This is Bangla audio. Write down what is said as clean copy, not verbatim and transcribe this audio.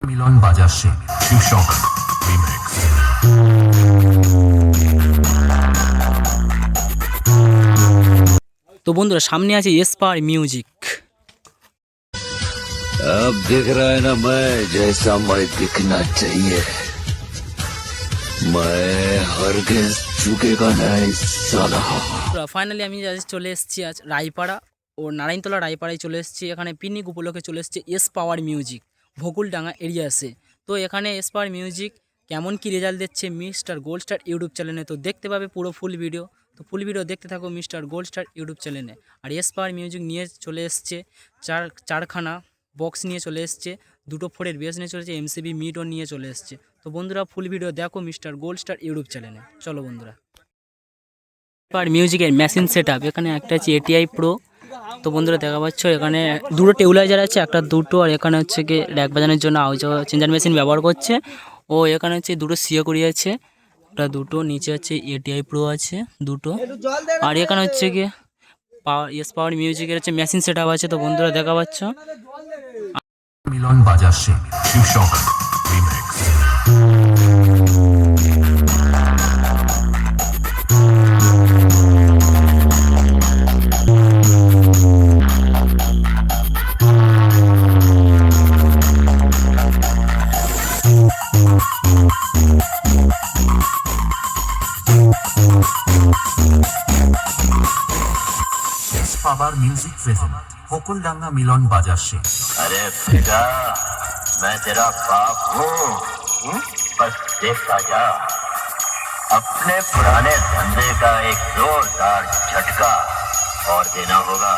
মিলন বাজার সে শীর্ষক রিমিক্স। তো বন্ধুরা সামনে আছে এসপার মিউজিক। अब दिख रहा है ना मैं जैसा मैं दिखना चाहिए। मैं हरगिज झुकेगा नहीं साला। ফাইনালি আমি আজ চলে এসেছি আজ রায়পাড়া ও নারায়ণতলা রায়পাড়ায় চলে এসেছি। এখানে পিকনিক উপলক্ষে চলে এসেছে এস পাওয়ার মিউজিক ভকুলডাঙ্গা এরিয়াসে। তো এখানে এস পাওয়ার মিউজিক কেমন কি রেজাল্ট দিচ্ছে মিস্টার গোল্ড স্টার ইউটিউব চ্যানেলে, তো দেখতে পাবে পুরো ফুল ভিডিও। তো ফুল ভিডিও দেখতে থাকো মিস্টার গোল্ড স্টার ইউটিউব চ্যানেলে। আর এস পাওয়ার মিউজিক নিয়ে চলে এসছে চারখানা বক্স নিয়ে চলে এসছে, দুটো ফোরের বেস নিয়ে চলেছে, এমসিবি মিটও নিয়ে চলে এসছে। তো বন্ধুরা ফুল ভিডিও দেখো মিস্টার গোল্ড স্টার ইউটিউব চ্যানেলে। চলো বন্ধুরা, এসপার মিউজিকের মেশিন সেট আপ এখানে একটা আছে এটিআই প্রো। তো বন্ধুরা দেখা পাচ্ছ এখানে দুটো টেবিলাইজার আছে, একটা দুটো, আর এখানে হচ্ছে কি র্যাক বাজানোর জন্য আওয়াজ চেঞ্জার মেশিন ব্যবহার করছে। ও এখানে হচ্ছে দুটো সিও করি আছে, একটা দুটো, নিচে হচ্ছে এটিআই প্রো আছে দুটো, আর এখানে হচ্ছে কি এস পাওয়ার মিউজিকের হচ্ছে মেশিন সেট আপ আছে। তো বন্ধুরা দেখা পাচ্ছ মিলন বাজার সে শীর্ষক রিমিক্স। पावर म्यूजिक प्रेजेंट होकुलडांगा मिलन बाजार से। अरे बेटा मैं तेरा बाप हूँ, बस देखता जा। अपने पुराने धंधे का एक जोरदार झटका और देना होगा।